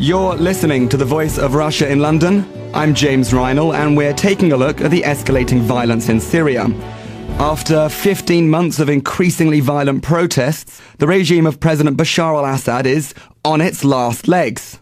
You're listening to The Voice of Russia in London. I'm James Reinl, and we're taking a look at the escalating violence in Syria. After 15 months of increasingly violent protests, the regime of President Bashar al-Assad is on its last legs.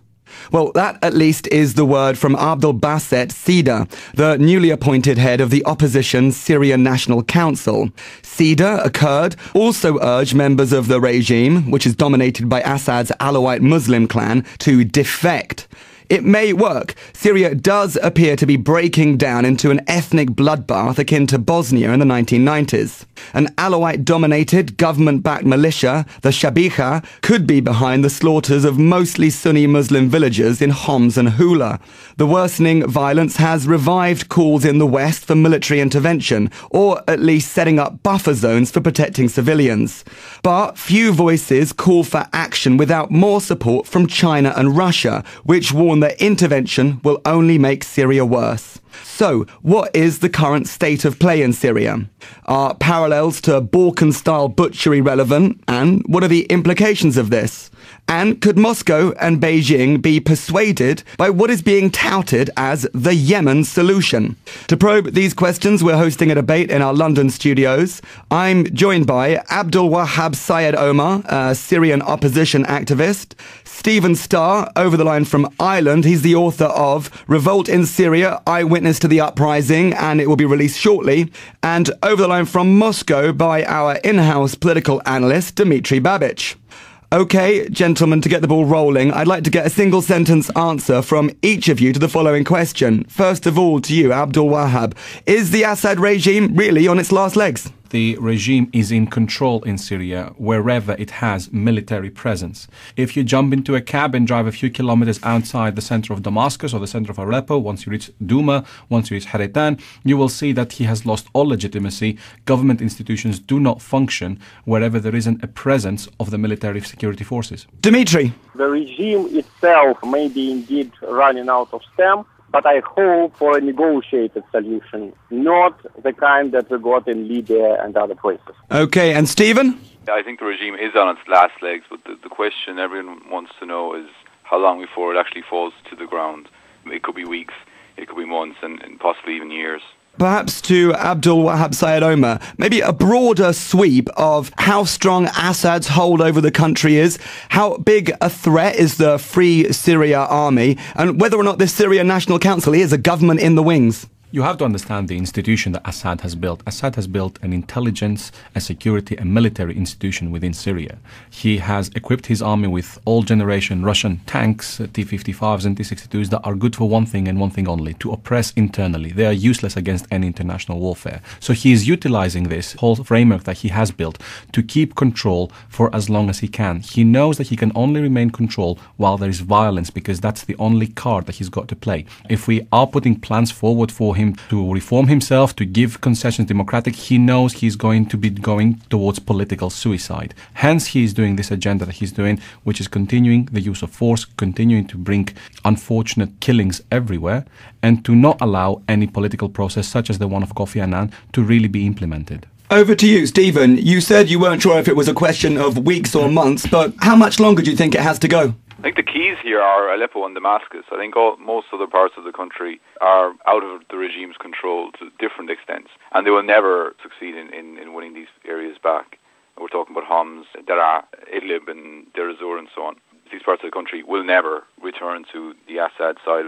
Well, that at least is the word from Abdulwahab Sayed-Omar, the newly appointed head of the opposition Syrian National Council. Sayed-Omar, a Kurd, also urged members of the regime, which is dominated by Assad's Alawite Muslim clan, to defect. It may work. Syria does appear to be breaking down into an ethnic bloodbath akin to Bosnia in the 1990s. An Alawite-dominated, government-backed militia, the Shabiha, could be behind the slaughters of mostly Sunni Muslim villagers in Homs and Hula. The worsening violence has revived calls in the West for military intervention, or at least setting up buffer zones for protecting civilians. But few voices call for action without more support from China and Russia, which warn that intervention will only make Syria worse. So, what is the current state of play in Syria? Are parallels to Balkan-style butchery relevant? And what are the implications of this? And could Moscow and Beijing be persuaded by what is being touted as the Yemen solution? To probe these questions, we're hosting a debate in our London studios. I'm joined by Abdulwahab Sayed-Omar, a Syrian opposition activist. Stephen Starr, over the line from Ireland. He's the author of Revolt in Syria, Eyewitness to the Uprising, and it will be released shortly. And over the line from Moscow by our in-house political analyst, Dmitry Babitch. Okay, gentlemen, to get the ball rolling, I'd like to get a single-sentence answer from each of you to the following question. First of all, to you, Abdulwahab. Is the Assad regime really on its last legs? The regime is in control in Syria wherever it has military presence. If you jump into a cab and drive a few kilometers outside the center of Damascus or the center of Aleppo, once you reach Douma, once you reach Haritan, you will see that he has lost all legitimacy. Government institutions do not function wherever there isn't a presence of the military security forces. Dmitry. The regime itself may be indeed running out of steam, but I hope for a negotiated solution, not the kind that we got in Libya and other places. Okay, and Stephen? I think the regime is on its last legs, but the question everyone wants to know is how long before it actually falls to the ground. It could be weeks, it could be months, and possibly even years. Perhaps to Abdulwahab Sayed-Omar, maybe a broader sweep of how strong Assad's hold over the country is, how big a threat is the Free Syria army, and whether or not this Syrian National Council is a government in the wings. You have to understand the institution that Assad has built. Assad has built an intelligence, a security, a military institution within Syria. He has equipped his army with old-generation Russian tanks, T-55s and T-62s that are good for one thing and one thing only, to oppress internally. They are useless against any international warfare. So he is utilizing this whole framework that he has built to keep control for as long as he can. He knows that he can only remain control while there is violence, because that's the only card that he's got to play. If we are putting plans forward for him to reform himself, to give concessions democratic, he knows he's going to be going towards political suicide. Hence, he is doing this agenda that he's doing, which is continuing the use of force, continuing to bring unfortunate killings everywhere, and to not allow any political process, such as the one of Kofi Annan, to really be implemented. Over to you, Stephen. You said you weren't sure if it was a question of weeks or months, but how much longer do you think it has to go? I think the keys here are Aleppo and Damascus. I think most other parts of the country are out of the regime's control to different extents, and they will never succeed in winning these areas back. We're talking about Homs, Daraa, Idlib and Deir ez-Zor and so on. These parts of the country will never return to the Assad side.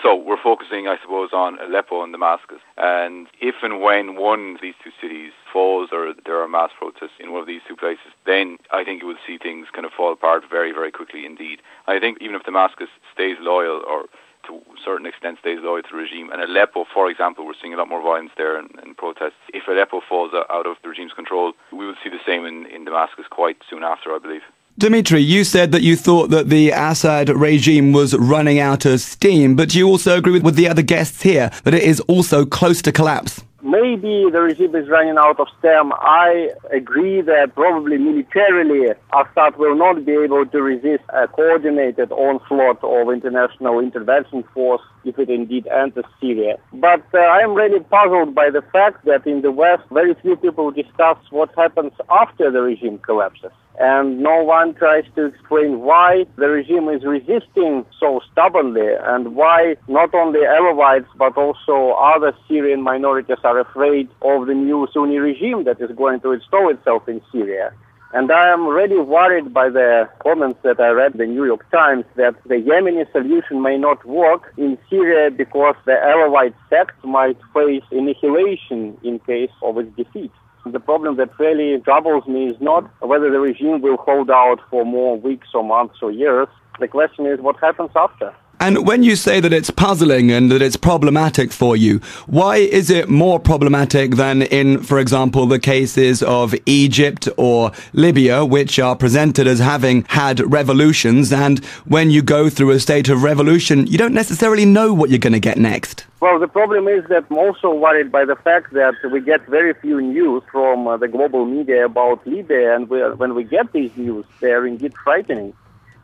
So we're focusing, I suppose, on Aleppo and Damascus. And if and when one of these two cities falls, or there are mass protests in one of these two places, then I think you will see things kind of fall apart very, very quickly indeed. I think even if Damascus stays loyal, or to a certain extent stays loyal to the regime, and Aleppo, for example, we're seeing a lot more violence there and protests. If Aleppo falls out of the regime's control, we will see the same in Damascus quite soon after, I believe. Dmitry, you said that you thought that the Assad regime was running out of steam, but you also agree with the other guests here that it is also close to collapse. Maybe the regime is running out of steam. I agree that probably militarily Assad will not be able to resist a coordinated onslaught of international intervention force if it indeed enters Syria. But I am really puzzled by the fact that in the West very few people discuss what happens after the regime collapses. and no one tries to explain why the regime is resisting so stubbornly and why not only Alawites but also other Syrian minorities are afraid of the new Sunni regime that is going to install itself in Syria. And I am really worried by the comments that I read in the New York Times that the Yemeni solution may not work in Syria because the Alawite sect might face annihilation in case of its defeat. The problem that really troubles me is not whether the regime will hold out for more weeks or months or years. The question is what happens after. And when you say that it's puzzling and that it's problematic for you, why is it more problematic than in, for example, the cases of Egypt or Libya, which are presented as having had revolutions, and when you go through a state of revolution, you don't necessarily know what you're going to get next? Well, the problem is that I'm also worried by the fact that we get very few news from the global media about Libya, and when we get these news, they are indeed frightening.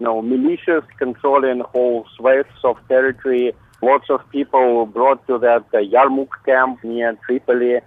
Militias controlling whole swathes of territory, lots of people brought to that Yarmouk camp near Tripoli,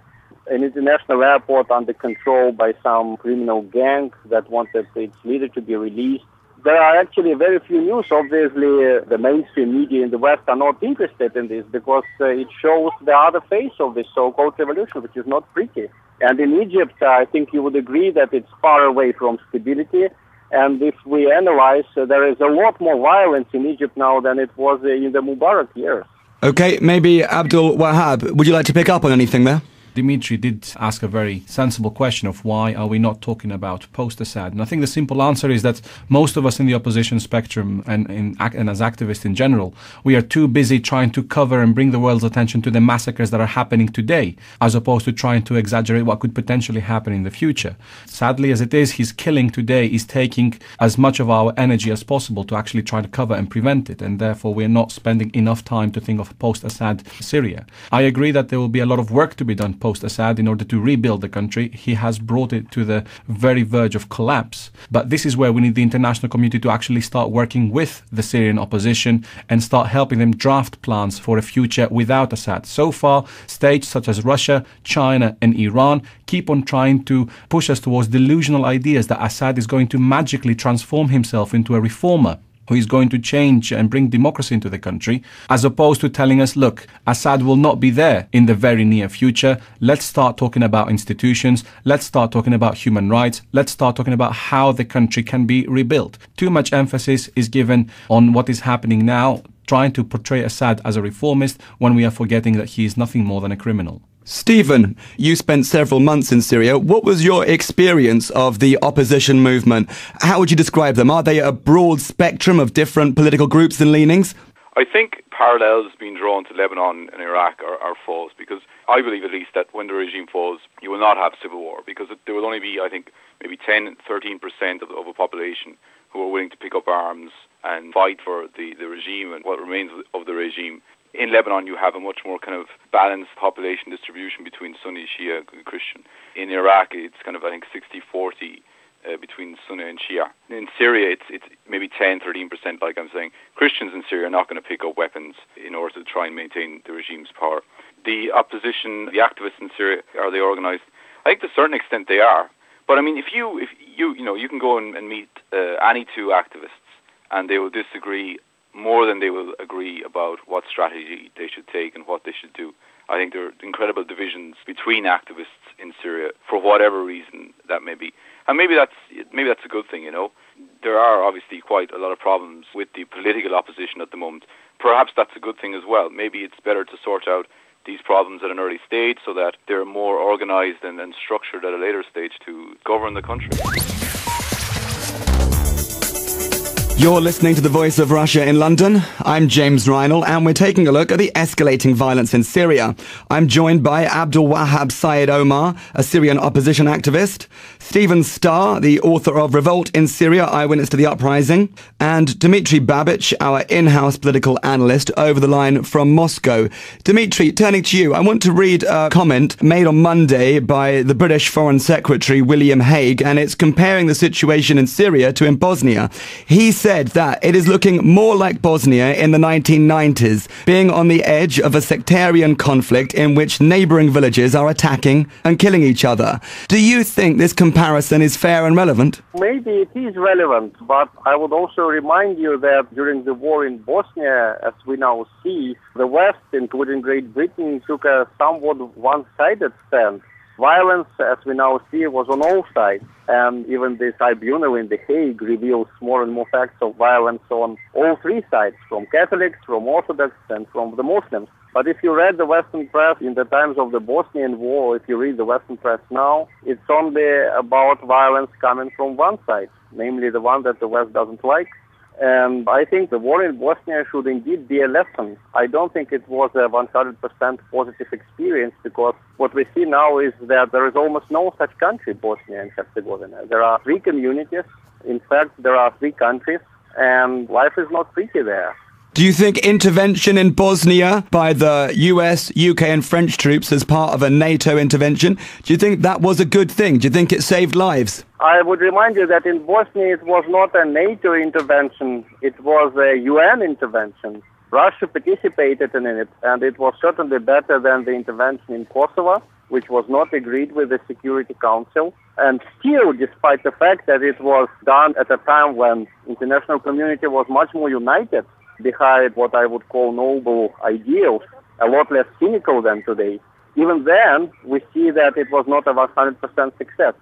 an international airport under control by some criminal gang that wanted its leader to be released. There are actually very few news. Obviously, the mainstream media in the West are not interested in this because it shows the other face of this so-called revolution, which is not pretty. And in Egypt, I think you would agree that it's far away from stability. And if we analyze, there is a lot more violence in Egypt now than it was in the Mubarak years. Okay, maybe Abdulwahab, would you like to pick up on anything there? Dmitry did ask a very sensible question of why are we not talking about post-Assad. And I think the simple answer is that most of us in the opposition spectrum and as activists in general, we are too busy trying to cover and bring the world's attention to the massacres that are happening today, as opposed to trying to exaggerate what could potentially happen in the future. Sadly as it is, his killing today is taking as much of our energy as possible to actually try to cover and prevent it, and therefore we are not spending enough time to think of post-Assad Syria. I agree that there will be a lot of work to be done post-Assad in order to rebuild the country. He has brought it to the very verge of collapse. But this is where we need the international community to actually start working with the Syrian opposition and start helping them draft plans for a future without Assad. So far, states such as Russia, China and Iran keep on trying to push us towards delusional ideas that Assad is going to magically transform himself into a reformer who is going to change and bring democracy into the country, as opposed to telling us, look, Assad will not be there in the very near future. Let's start talking about institutions. Let's start talking about human rights. Let's start talking about how the country can be rebuilt. Too much emphasis is given on what is happening now, trying to portray Assad as a reformist when we are forgetting that he is nothing more than a criminal. Stephen, you spent several months in Syria. What was your experience of the opposition movement? How would you describe them? Are they a broad spectrum of different political groups and leanings? I think parallels being drawn to Lebanon and Iraq are false, because I believe at least that when the regime falls, you will not have civil war, because there will only be, I think, maybe 10-13% of a population who are willing to pick up arms and fight for the regime and what remains of the regime. In Lebanon, you have a much more kind of balanced population distribution between Sunni, Shia, and Christian. In Iraq, it's kind of, I think, 60-40 between Sunni and Shia. In Syria, it's maybe 10-13%, like I'm saying. Christians in Syria are not going to pick up weapons in order to try and maintain the regime's power. The opposition, the activists in Syria, are they organised? I think to a certain extent they are. But I mean, if you can go and meet any two activists, and they will disagree more than they will agree about what strategy they should take and what they should do. I think there are incredible divisions between activists in Syria for whatever reason that may be. And maybe that's a good thing, you know. There are obviously quite a lot of problems with the political opposition at the moment. Perhaps that's a good thing as well. Maybe it's better to sort out these problems at an early stage so that they're more organised and structured at a later stage to govern the country. You're listening to The Voice of Russia in London. I'm James Reinl, and we're taking a look at the escalating violence in Syria. I'm joined by Abdulwahab Sayed-Omar, a Syrian opposition activist, Stephen Starr, the author of Revolt in Syria, Eyewitness to the Uprising, and Dmitry Babitch, our in-house political analyst, over the line from Moscow. Dmitry, turning to you, I want to read a comment made on Monday by the British Foreign Secretary William Hague, and it's comparing the situation in Syria to in Bosnia. He said said that it is looking more like Bosnia in the 1990s, being on the edge of a sectarian conflict in which neighbouring villages are attacking and killing each other. Do you think this comparison is fair and relevant? Maybe it is relevant, but I would also remind you that during the war in Bosnia, as we now see, the West, including Great Britain, took a somewhat one-sided stand. Violence, as we now see, was on all sides, and even the tribunal in The Hague reveals more and more facts of violence on all three sides, from Catholics, from Orthodox, and from the Muslims. But if you read the Western press in the times of the Bosnian War, if you read the Western press now, it's only about violence coming from one side, namely the one that the West doesn't like. And I think the war in Bosnia should indeed be a lesson. I don't think it was a 100% positive experience, because what we see now is that there is almost no such country, Bosnia and Herzegovina. There are three communities. In fact, there are three countries, and life is not pretty there. Do you think intervention in Bosnia by the US, UK and French troops as part of a NATO intervention, do you think that was a good thing? Do you think it saved lives? I would remind you that in Bosnia it was not a NATO intervention, it was a UN intervention. Russia participated in it, and it was certainly better than the intervention in Kosovo, which was not agreed with the Security Council. And still, despite the fact that it was done at a time when the international community was much more united behind what I would call noble ideals, a lot less cynical than today, even then we see that it was not a 100% success.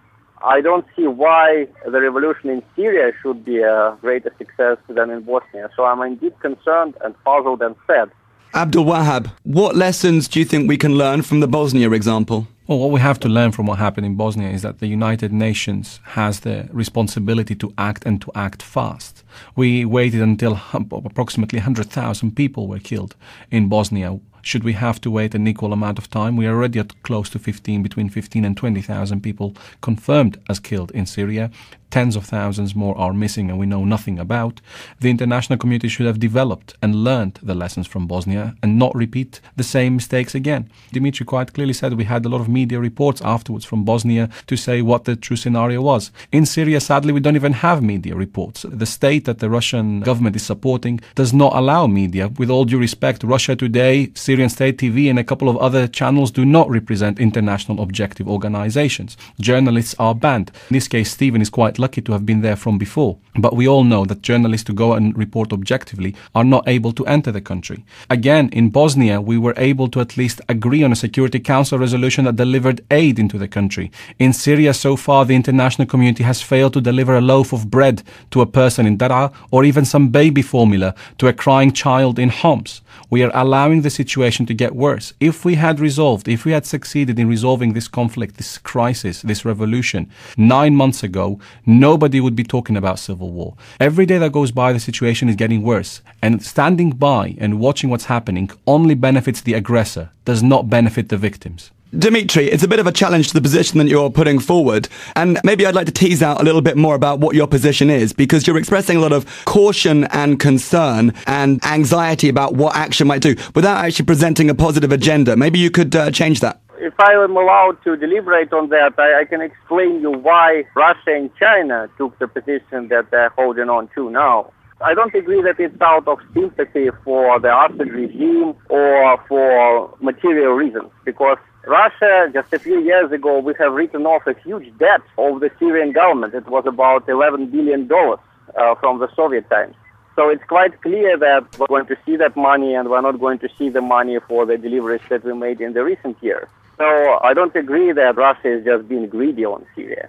I don't see why the revolution in Syria should be a greater success than in Bosnia. So I'm indeed concerned and puzzled and sad. Abdulwahab, what lessons do you think we can learn from the Bosnia example? Well, what we have to learn from what happened in Bosnia is that the United Nations has the responsibility to act and to act fast. We waited until approximately 100,000 people were killed in Bosnia. Should we have to wait an equal amount of time? We are already at close to between 15 and 20,000 people confirmed as killed in Syria. Tens of thousands more are missing and we know nothing about. The international community should have developed and learned the lessons from Bosnia and not repeat the same mistakes again. Dmitry quite clearly said we had a lot of media reports afterwards from Bosnia to say what the true scenario was. In Syria, sadly, we don't even have media reports. The state that the Russian government is supporting does not allow media. With all due respect, Russia Today, Syrian State TV and a couple of other channels do not represent international objective organizations. Journalists are banned. In this case, Stephen is quite lucky to have been there from before. But we all know that journalists to go and report objectively are not able to enter the country. Again, in Bosnia, we were able to at least agree on a Security Council resolution that delivered aid into the country. In Syria, so far, the international community has failed to deliver a loaf of bread to a person in Daraa or even some baby formula to a crying child in Homs. We are allowing the situation to get worse. If we had succeeded in resolving this conflict, this crisis, this revolution 9 months ago, nobody would be talking about civil war. Every day that goes by, the situation is getting worse. And standing by and watching what's happening only benefits the aggressor, does not benefit the victims. Dmitry, it's a bit of a challenge to the position that you're putting forward, and maybe I'd like to tease out a little bit more about what your position is, because you're expressing a lot of caution and concern and anxiety about what action might do, without actually presenting a positive agenda. Maybe you could change that. If I am allowed to deliberate on that, I can explain you why Russia and China took the position that they're holding on to now. I don't agree that it's out of sympathy for the Assad regime or for material reasons, because Russia, just a few years ago, we have written off a huge debt of the Syrian government. It was about $11 billion from the Soviet times. So it's quite clear that we're going to see that money, and we're not going to see the money for the deliveries that we made in the recent years. So I don't agree that Russia is just being greedy on Syria.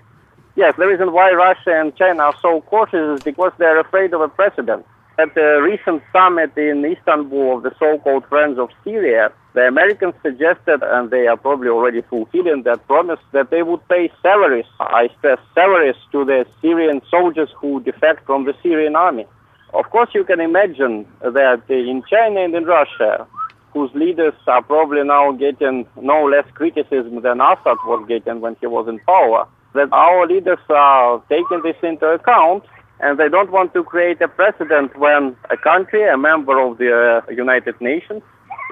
Yes, the reason why Russia and China are so cautious is because they're afraid of a precedent. At the recent summit in Istanbul of the so-called Friends of Syria, the Americans suggested, and they are probably already fulfilling that promise, that they would pay salaries, I stress salaries, to the Syrian soldiers who defect from the Syrian army. Of course, you can imagine that in China and in Russia, whose leaders are probably now getting no less criticism than Assad was getting when he was in power, that our leaders are taking this into account, and they don't want to create a precedent when a country, a member of the United Nations,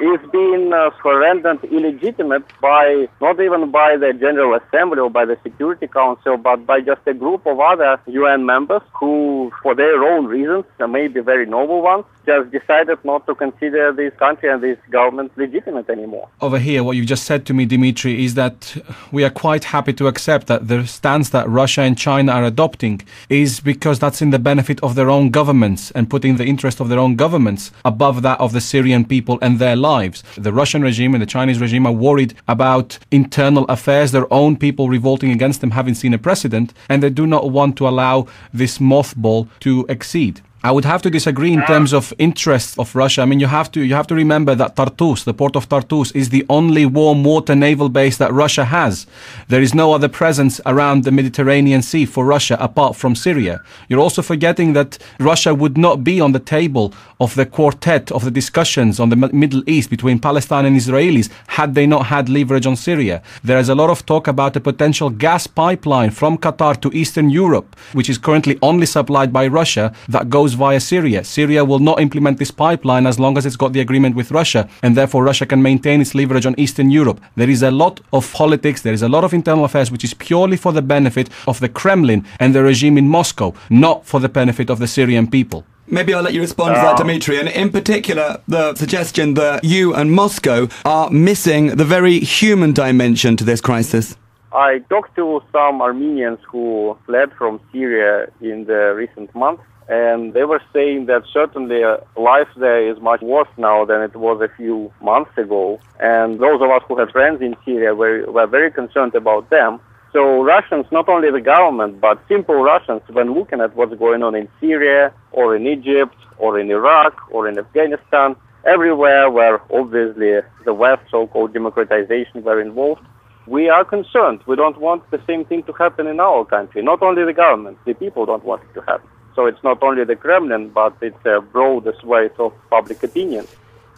is being surrendered illegitimate by, not even by the General Assembly or by the Security Council, but by just a group of other UN members who, for their own reasons, maybe very noble ones, just decided not to consider this country and this government legitimate anymore. Over here, what you've just said to me, Dmitry, is that we are quite happy to accept that the stance that Russia and China are adopting is because that's in the benefit of their own governments and putting the interest of their own governments above that of the Syrian people and their lives. The Russian regime and the Chinese regime are worried about internal affairs, their own people revolting against them, having seen a precedent, and they do not want to allow this mothball to exceed. I would have to disagree in terms of interests of Russia. I mean, you have to remember that Tartus, the port of Tartus, is the only warm water naval base that Russia has. There is no other presence around the Mediterranean Sea for Russia apart from Syria. You're also forgetting that Russia would not be on the table of the quartet of the discussions on the Middle East between Palestine and Israelis had they not had leverage on Syria. There is a lot of talk about a potential gas pipeline from Qatar to Eastern Europe, which is currently only supplied by Russia, that goes via Syria. Syria will not implement this pipeline as long as it's got the agreement with Russia, and therefore Russia can maintain its leverage on Eastern Europe. There is a lot of politics, there is a lot of internal affairs which is purely for the benefit of the Kremlin and the regime in Moscow, not for the benefit of the Syrian people. Maybe I'll let you respond to that, Dmitry, and in particular the suggestion that you and Moscow are missing the very human dimension to this crisis. I talked to some Armenians who fled from Syria in the recent months, and they were saying that certainly life there is much worse now than it was a few months ago. And those of us who have friends in Syria were very concerned about them. So Russians, not only the government, but simple Russians, when looking at what's going on in Syria or in Egypt or in Iraq or in Afghanistan, everywhere where obviously the West, so-called democratization, were involved, we are concerned. We don't want the same thing to happen in our country. Not only the government, the people don't want it to happen. So it's not only the Kremlin, but it's a broader swathe of public opinion.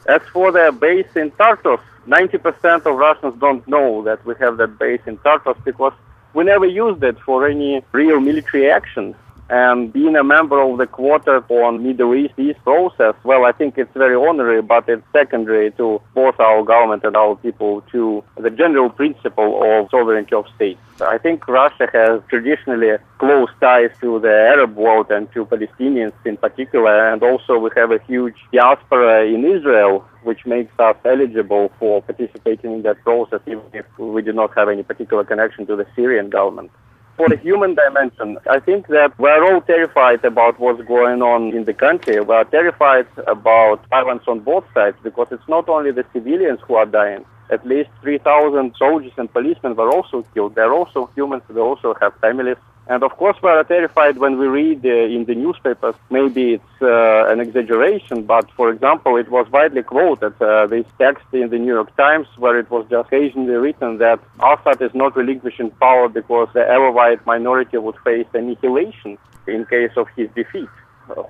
As for the base in Tartus, 90% of Russians don't know that we have that base in Tartus because we never used it for any real military action. And being a member of the Quartet on Middle East peace process, well, I think it's very honorary, but it's secondary to both our government and our people to the general principle of sovereignty of states. I think Russia has traditionally close ties to the Arab world and to Palestinians in particular, and also we have a huge diaspora in Israel, which makes us eligible for participating in that process, even if we do not have any particular connection to the Syrian government. For the human dimension, I think that we're all terrified about what's going on in the country. We're terrified about violence on both sides because it's not only the civilians who are dying. At least 3,000 soldiers and policemen were also killed. They're also humans. They also have families. And of course, we are terrified when we read in the newspapers. Maybe it's an exaggeration, but for example, it was widely quoted, this text in the New York Times, where it was just occasionally written that Assad is not relinquishing power because the ever-white minority would face annihilation in case of his defeat.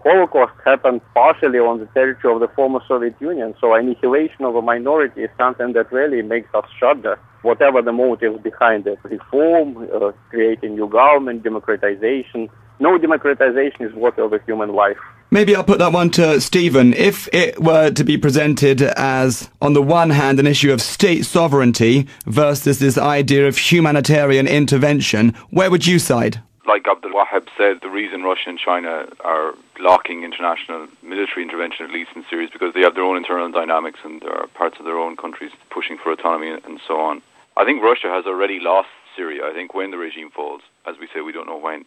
Holocaust happened partially on the territory of the former Soviet Union, so annihilation of a minority is something that really makes us shudder, whatever the motives behind it. Reform, creating new government, democratization. No democratization is worthy of a human life. Maybe I'll put that one to Stephen. If it were to be presented as, on the one hand, an issue of state sovereignty versus this idea of humanitarian intervention, where would you side? Like Abdulwahab said, the reason Russia and China are blocking international military intervention, at least in Syria, is because they have their own internal dynamics and there are parts of their own countries pushing for autonomy and so on. I think Russia has already lost Syria. I think when the regime falls, as we say, we don't know when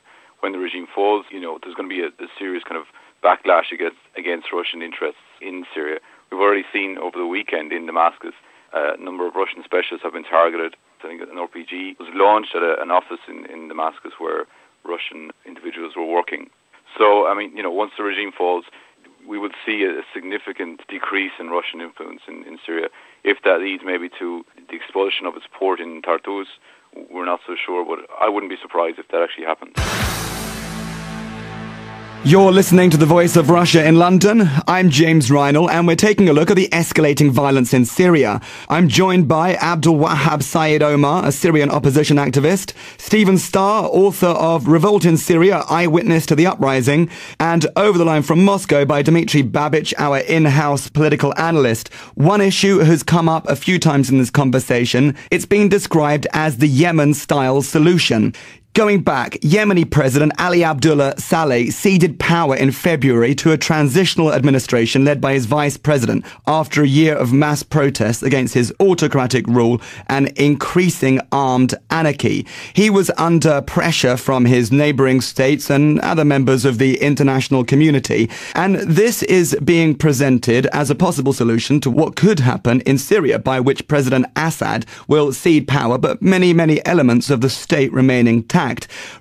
the regime falls, there's going to be a serious kind of backlash against Russian interests in Syria. We've already seen over the weekend in Damascus, a number of Russian specialists have been targeted. I think an RPG was launched at an office in Damascus where Russian individuals were working. So, once the regime falls, we would see a significant decrease in Russian influence in Syria. If that leads maybe to the expulsion of its port in Tartus, we're not so sure, but I wouldn't be surprised if that actually happens. You're listening to The Voice of Russia in London. I'm James Reinl, and we're taking a look at the escalating violence in Syria. I'm joined by Abdulwahab Sayed-Omar, a Syrian opposition activist, Stephen Starr, author of Revolt in Syria, Eyewitness to the Uprising, and over the line from Moscow by Dmitry Babitch, our in-house political analyst. One issue has come up a few times in this conversation. It's been described as the Yemen-style solution. Going back, Yemeni President Ali Abdullah Saleh ceded power in February to a transitional administration led by his vice president after a year of mass protests against his autocratic rule and increasing armed anarchy. He was under pressure from his neighboring states and other members of the international community, and this is being presented as a possible solution to what could happen in Syria, by which President Assad will cede power, but many elements of the state remain intact.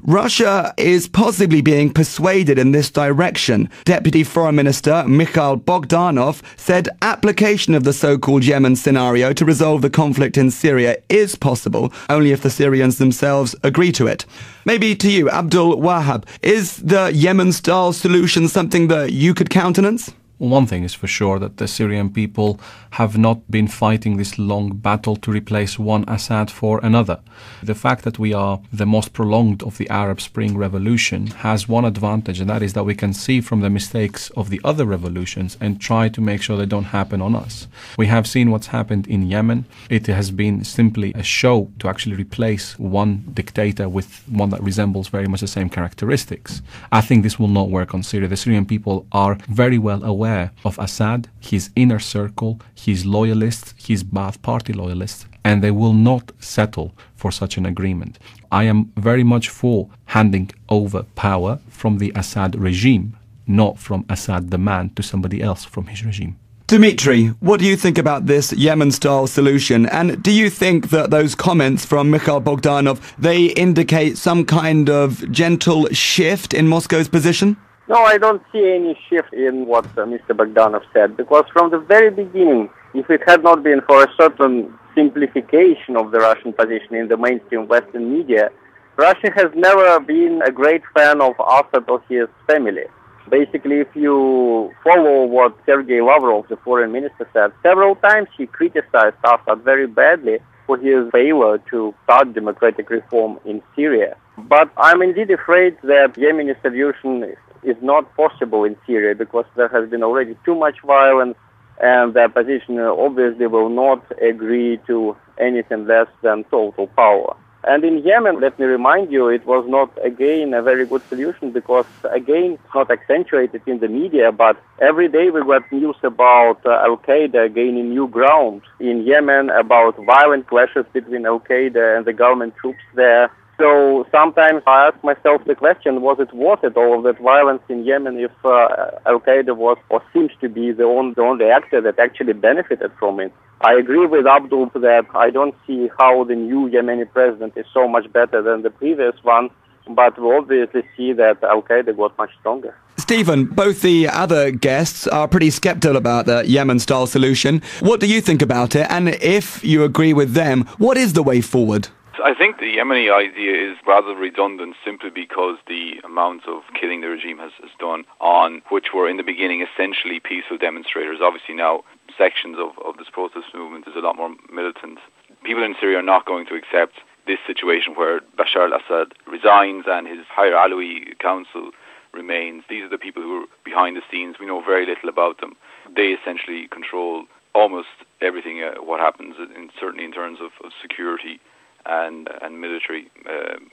Russia is possibly being persuaded in this direction. Deputy Foreign Minister Mikhail Bogdanov said application of the so-called Yemen scenario to resolve the conflict in Syria is possible, only if the Syrians themselves agree to it. Maybe to you, Abdul Wahab, is the Yemen-style solution something that you could countenance? One thing is for sure, that the Syrian people have not been fighting this long battle to replace one Assad for another. The fact that we are the most prolonged of the Arab Spring revolution has one advantage, and that is that we can see from the mistakes of the other revolutions and try to make sure they don't happen on us. We have seen what's happened in Yemen. It has been simply a show to actually replace one dictator with one that resembles very much the same characteristics. I think this will not work on Syria. The Syrian people are very well aware of Assad, his inner circle, his loyalists, his Ba'ath Party loyalists, and they will not settle for such an agreement. I am very much for handing over power from the Assad regime, not from Assad the man to somebody else from his regime. Dmitry, what do you think about this Yemen-style solution? And do you think that those comments from Mikhail Bogdanov, they indicate some kind of gentle shift in Moscow's position? No, I don't see any shift in what Mr. Bogdanov said, because from the very beginning, if it had not been for a certain simplification of the Russian position in the mainstream Western media, Russia has never been a great fan of Assad or his family. Basically, if you follow what Sergei Lavrov, the foreign minister, said, several times he criticized Assad very badly for his failure to start democratic reform in Syria. But I'm indeed afraid that Yemeni solution is not possible in Syria, because there has been already too much violence, and the opposition obviously will not agree to anything less than total power. And in Yemen, let me remind you, it was not, again, a very good solution, because, again, it's not accentuated in the media, but every day we got news about Al-Qaeda gaining new ground in Yemen, about violent clashes between Al-Qaeda and the government troops there. So sometimes I ask myself the question, was it worth it, all of that violence in Yemen, if Al-Qaeda was or seems to be the only actor that actually benefited from it? I agree with Abdul that I don't see how the new Yemeni president is so much better than the previous one, but we obviously see that Al-Qaeda got much stronger. Stephen, both the other guests are pretty skeptical about the Yemen-style solution. What do you think about it? And if you agree with them, what is the way forward? I think the Yemeni idea is rather redundant, simply because the amount of killing the regime has done on which were in the beginning essentially peaceful demonstrators. Obviously now sections of this protest movement is a lot more militant. People in Syria are not going to accept this situation where Bashar al-Assad resigns and his higher Alawi council remains. These are the people who are behind the scenes. We know very little about them. They essentially control almost everything, what happens, certainly in terms of security and military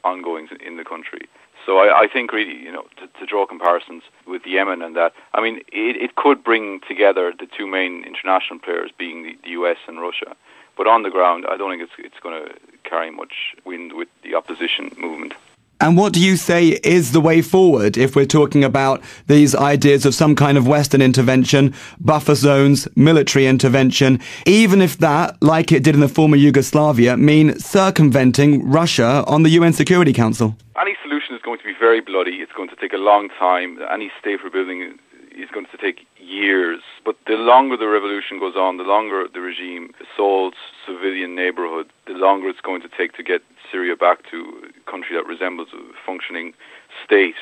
ongoings in the country. So I think really, to draw comparisons with Yemen and that, I mean, it could bring together the two main international players, being the US and Russia. But on the ground, I don't think it's going to carry much wind with the opposition movement. And what do you say is the way forward if we're talking about these ideas of some kind of Western intervention, buffer zones, military intervention, even if that, like it did in the former Yugoslavia, mean circumventing Russia on the UN Security Council? Any solution is going to be very bloody. It's going to take a long time. Any state rebuilding is going to take years. But the longer the revolution goes on, the longer the regime assaults civilian neighborhood, the longer it's going to take to get Syria back to a country that resembles a functioning state.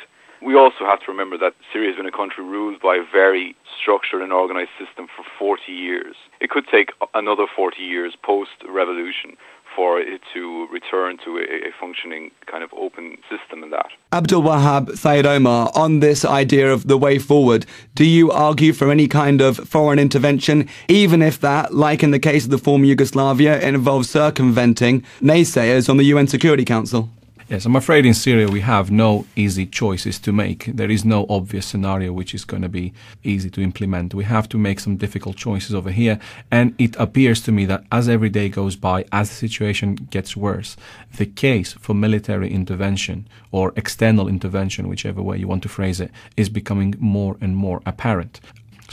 we also have to remember that Syria has been a country ruled by a very structured and organised system for 40 years. It could take another 40 years post-revolution for it to return to a functioning kind of open system in that. Abdulwahab Sayed-Omar, on this idea of the way forward, do you argue for any kind of foreign intervention, even if that, like in the case of the former Yugoslavia, involves circumventing naysayers on the UN Security Council? Yes, I'm afraid in Syria we have no easy choices to make. There is no obvious scenario which is going to be easy to implement. We have to make some difficult choices over here, and it appears to me that as every day goes by, as the situation gets worse, the case for military intervention or external intervention, whichever way you want to phrase it, is becoming more and more apparent.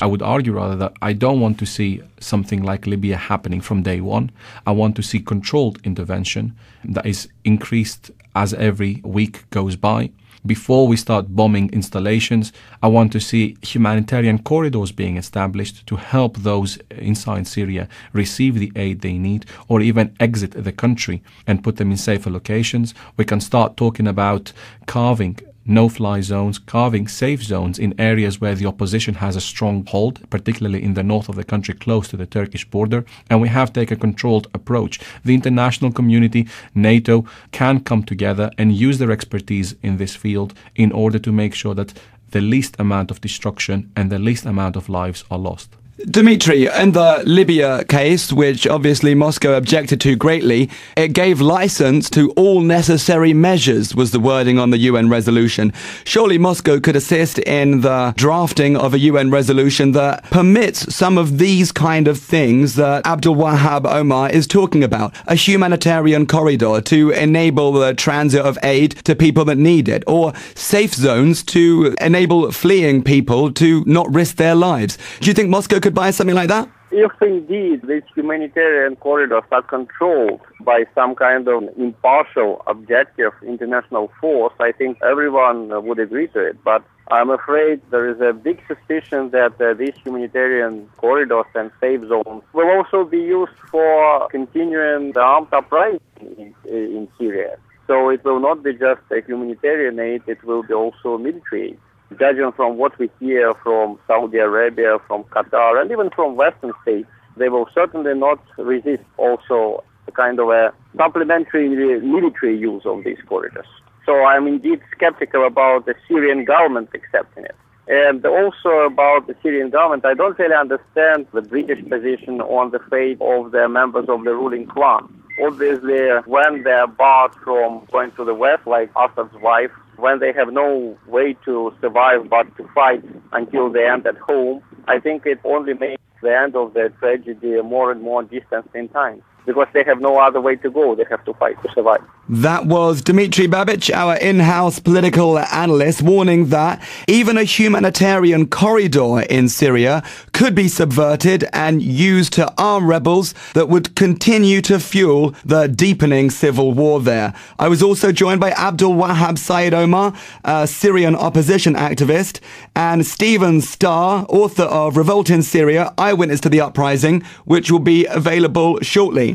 I would argue rather that I don't want to see something like Libya happening from day one. I want to see controlled intervention that is increased as every week goes by. Before we start bombing installations, I want to see humanitarian corridors being established to help those inside Syria receive the aid they need or even exit the country and put them in safer locations. We can start talking about carving no-fly zones, carving safe zones in areas where the opposition has a strong hold, particularly in the north of the country close to the Turkish border, and we have to take a controlled approach. The international community, NATO, can come together and use their expertise in this field in order to make sure that the least amount of destruction and the least amount of lives are lost. Dmitry, in the Libya case, which obviously Moscow objected to greatly, it gave license to all necessary measures, was the wording on the UN resolution. Surely Moscow could assist in the drafting of a UN resolution that permits some of these kind of things that Abdulwahab Omar is talking about. A humanitarian corridor to enable the transit of aid to people that need it, or safe zones to enable fleeing people to not risk their lives. Do you think Moscow could buy something like that? If indeed these humanitarian corridors are controlled by some kind of impartial, objective international force, I think everyone would agree to it. But I'm afraid there is a big suspicion that these humanitarian corridors and safe zones will also be used for continuing the armed uprising in Syria. So it will not be just a humanitarian aid, it will be also military aid. Judging from what we hear from Saudi Arabia, from Qatar, and even from Western states, they will certainly not resist also a kind of a supplementary military use of these corridors. So I'm indeed skeptical about the Syrian government accepting it. And also about the Syrian government, I don't really understand the British position on the fate of the members of the ruling clan. Obviously, when they are barred from going to the West, like Assad's wife, when they have no way to survive but to fight until the end at home, I think it only makes the end of the tragedy more and more distant in time. Because they have no other way to go. They have to fight to survive. That was Dmitry Babitch, our in-house political analyst, warning that even a humanitarian corridor in Syria could be subverted and used to arm rebels that would continue to fuel the deepening civil war there. I was also joined by Abdulwahab Sayed-Omar, a Syrian opposition activist, and Starr, author of Revolt in Syria, Eyewitness to the Uprising, which will be available shortly.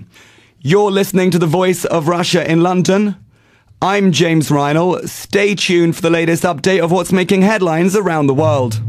You're listening to The Voice of Russia in London. I'm James Reinl. Stay tuned for the latest update of what's making headlines around the world.